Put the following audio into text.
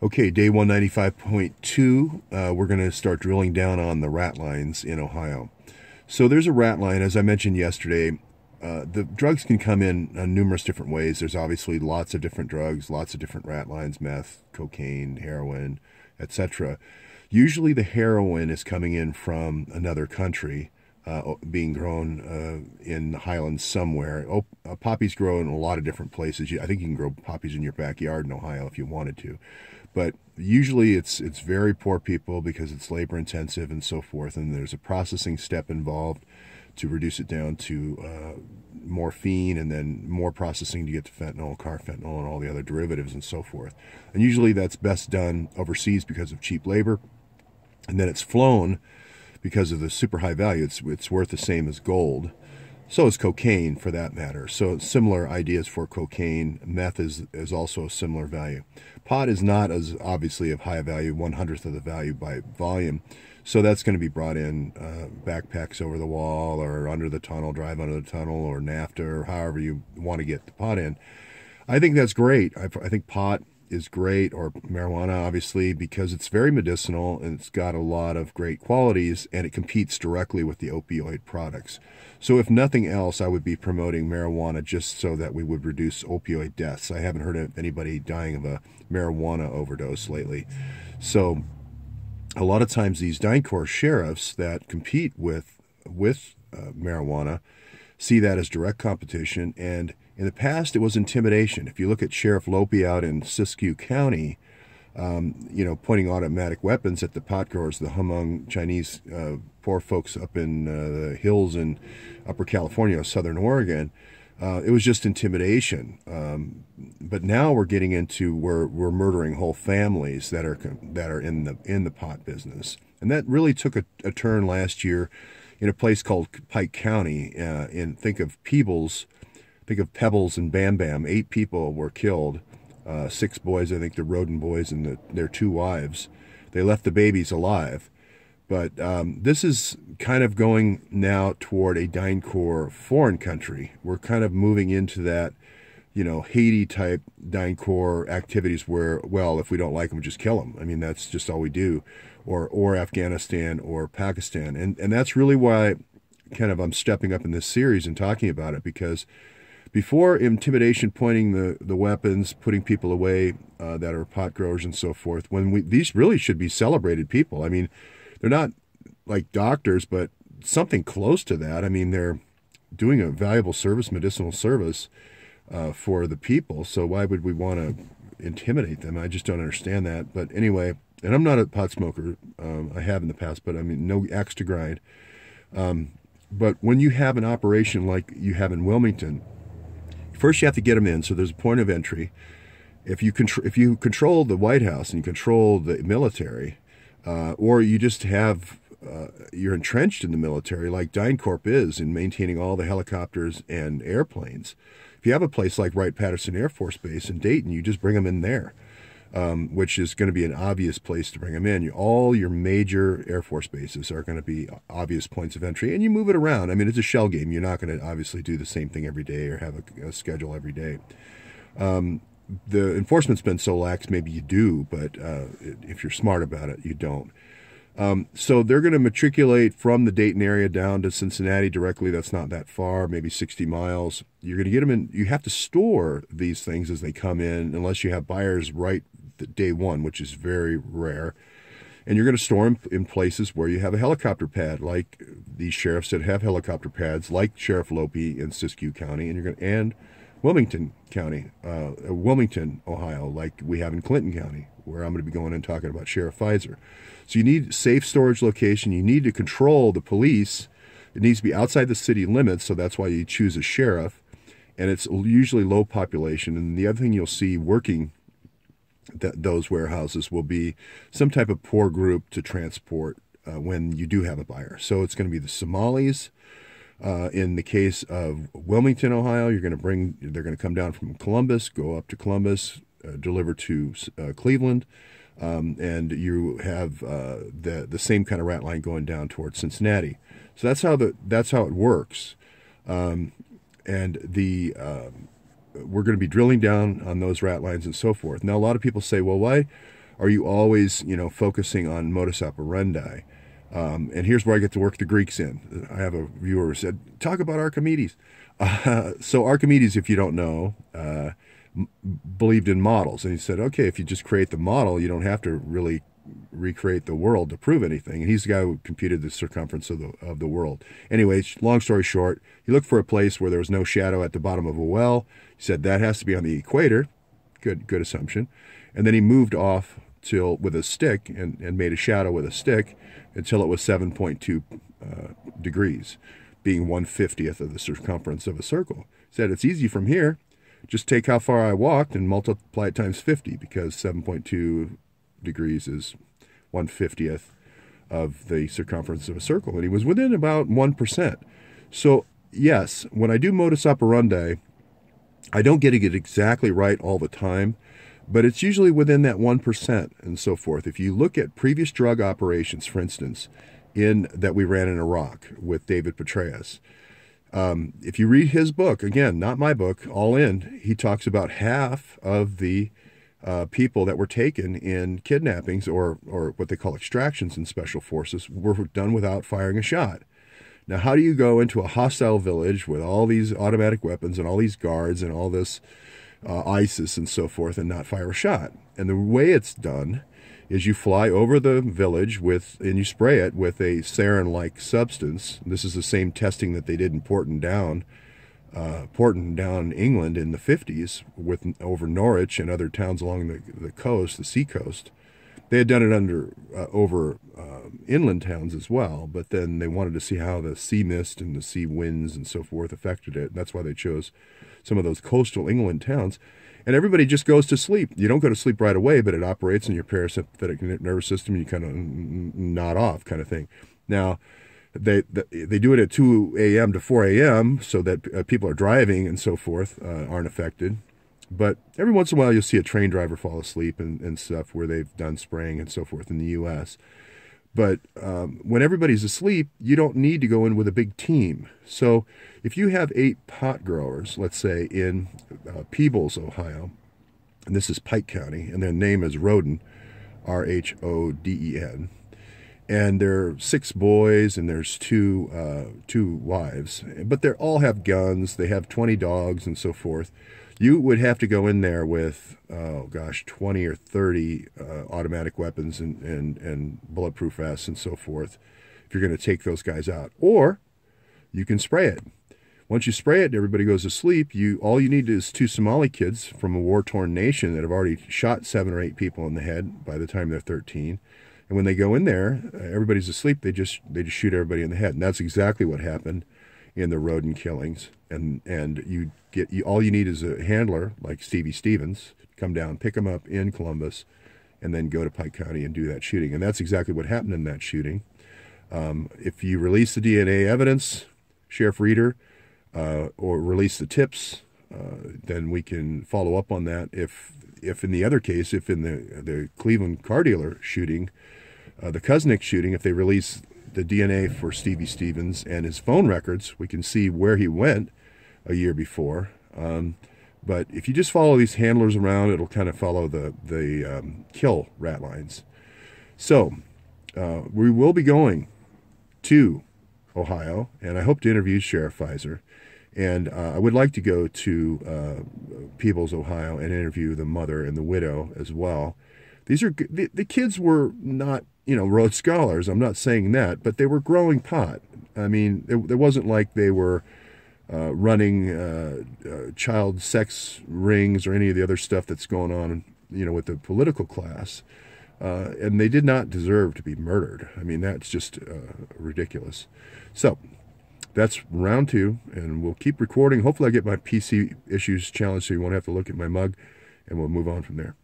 Okay, day 195.2, we're going to start drilling down on the rat lines in Ohio. So there's a rat line, as I mentioned yesterday. The drugs can come in numerous different ways. There's obviously lots of different drugs, lots of different rat lines, meth, cocaine, heroin, etc. Usually the heroin is coming in from another country, being grown in the highlands somewhere. Poppies grow in a lot of different places. I think you can grow poppies in your backyard in Ohio if you wanted to. But usually it's very poor people because it's labor intensive and so forth, and there's a processing step involved to reduce it down to morphine, and then more processing to get to fentanyl, carfentanil, and all the other derivatives and so forth. And usually that's best done overseas because of cheap labor, and then it's flown because of the super high value. It's worth the same as gold. So is cocaine, for that matter. So similar ideas for cocaine. Meth is also a similar value. Pot is not as obviously of high value, 1/100th of the value by volume. So that's going to be brought in backpacks over the wall or under the tunnel, drive under the tunnel, or NAFTA, or however you want to get the pot in. I think that's great. I think pot is great, or marijuana, obviously, because it's very medicinal and it's got a lot of great qualities, and it competes directly with the opioid products. So if nothing else, I would be promoting marijuana just so that we would reduce opioid deaths. I haven't heard of anybody dying of a marijuana overdose lately. So a lot of times these DynCorp sheriffs that compete with marijuana see that as direct competition, and in the past, it was intimidation. If you look at Sheriff Lopi out in Siskiyou County, pointing automatic weapons at the pot growers, the Hmong Chinese poor folks up in the hills in Upper California, Southern Oregon, it was just intimidation. But now we're getting into we're murdering whole families that are in the pot business, and that really took a turn last year in a place called Pike County. Think of Peebles. Think of Pebbles and Bam Bam. 8 people were killed. 6 boys, I think the Roden boys, and their 2 wives. They left the babies alive. But this is kind of going now toward a DynCorp foreign country. We're kind of moving into that, Haiti-type DynCorp activities where, well, if we don't like them, just kill them. I mean, that's just all we do. Or Afghanistan or Pakistan. And that's really why kind of I'm stepping up in this series and talking about it, because before intimidation, pointing the weapons, putting people away that are pot growers and so forth, these really should be celebrated people. I mean, they're not like doctors, but something close to that. I mean, they're doing a valuable service, medicinal service for the people. So why would we want to intimidate them? I just don't understand that. But anyway, and I'm not a pot smoker. I have in the past, but I mean, no axe to grind. But when you have an operation like you have in Wilmington, first you have to get them in, so there's a point of entry. If you control the White House and you control the military, or you just have you're entrenched in the military like DynCorp is in maintaining all the helicopters and airplanes. If you have a place like Wright Patterson Air Force Base in Dayton, you just bring them in there, which is going to be an obvious place to bring them in. All your major Air Force bases are going to be obvious points of entry, and you move it around. I mean, it's a shell game. You're not going to obviously do the same thing every day or have a schedule every day. The enforcement's been so lax, maybe you do, but if you're smart about it, you don't. So they're going to matriculate from the Dayton area down to Cincinnati directly. That's not that far, maybe 60 miles. You're going to get them in. You have to store these things as they come in, unless you have buyers right day one, which is very rare. And you're going to store them in places where you have a helicopter pad, like these sheriffs that have helicopter pads, like Sheriff Lopi in Siskiyou County, and Wilmington County, Wilmington, Ohio, like we have in Clinton County, where I'm going to be going and talking about Sheriff Pfizer. So you need safe storage location. You need to control the police. It needs to be outside the city limits, so that's why you choose a sheriff. And it's usually low population. And the other thing you'll see working those warehouses will be some type of poor group to transport when you do have a buyer. So it's going to be the Somalis. In the case of Wilmington, Ohio, they're going to come down from Columbus, go up to Columbus, deliver to Cleveland, and you have the same kind of rat line going down towards Cincinnati. So that's how it works, and we're going to be drilling down on those rat lines and so forth. Now, a lot of people say, well, why are you always, focusing on modus operandi? And here's where I get to work the Greeks in. I have a viewer who said, talk about Archimedes. So Archimedes, if you don't know, believed in models. And he said, okay, if you just create the model, you don't have to really recreate the world to prove anything. And he's the guy who computed the circumference of the world. Anyway, long story short, he looked for a place where there was no shadow at the bottom of a well. He said that has to be on the equator. Good assumption. And then he moved off with a stick and made a shadow with a stick until it was 7.2 degrees, being 1/50th of the circumference of a circle. He said, it's easy from here. Just take how far I walked and multiply it times 50, because 7.2 degrees is 1/50th of the circumference of a circle. And he was within about 1%. So, yes, when I do modus operandi, I don't get it exactly right all the time, but it's usually within that 1% and so forth. If you look at previous drug operations, for instance, that we ran in Iraq with David Petraeus, if you read his book, again, not my book, All In, he talks about half of the people that were taken in kidnappings or what they call extractions in special forces were done without firing a shot. Now, how do you go into a hostile village with all these automatic weapons and all these guards and all this ISIS and so forth and not fire a shot? And the way it's done is you fly over the village and you spray it with a sarin-like substance. This is the same testing that they did in Porton Down, England in the 50s over Norwich and other towns along the coast, the sea coast. They had done it over inland towns as well, but then they wanted to see how the sea mist and the sea winds and so forth affected it. And that's why they chose some of those coastal England towns. And everybody just goes to sleep. You don't go to sleep right away, but it operates in your parasympathetic nervous system, and you kind of nod off kind of thing. Now, they do it at 2 a.m. to 4 a.m. so that people are driving and so forth aren't affected. But every once in a while, you'll see a train driver fall asleep and stuff where they've done spraying and so forth in the U.S. But when everybody's asleep, you don't need to go in with a big team. So if you have 8 pot growers, let's say in Peebles, Ohio, and this is Pike County, and their name is Roden, Rhoden, and there are 6 boys and there's 2 wives, but they all have guns, they have 20 dogs and so forth. You would have to go in there with, 20 or 30 automatic weapons and bulletproof vests and so forth if you're going to take those guys out. Or you can spray it. Once you spray it, everybody goes to sleep. All you need is 2 Somali kids from a war-torn nation that have already shot 7 or 8 people in the head by the time they're 13. And when they go in there, everybody's asleep. They just shoot everybody in the head. And that's exactly what happened in the Roden killings. And all you need is a handler like Stevie Stevens, come down, pick them up in Columbus, and then go to Pike County and do that shooting. And that's exactly what happened in that shooting. If you release the DNA evidence, Sheriff Reeder, or release the tips, then we can follow up on that. If in the other case, if in the Cleveland car dealer shooting, the Kuznick shooting, if they release the DNA for Stevie Stevens and his phone records, we can see where he went a year before. But if you just follow these handlers around, it'll kind of follow the kill rat lines. So we will be going to Ohio, and I hope to interview Sheriff Fizer. And I would like to go to Peebles, Ohio, and interview the mother and the widow as well. These are the kids were not, Rhodes Scholars. I'm not saying that, but they were growing pot. I mean, it wasn't like they were running child sex rings or any of the other stuff that's going on, with the political class. And they did not deserve to be murdered. I mean, that's just ridiculous. So that's round 2, and we'll keep recording. Hopefully I get my PC issues challenged so you won't have to look at my mug, and we'll move on from there.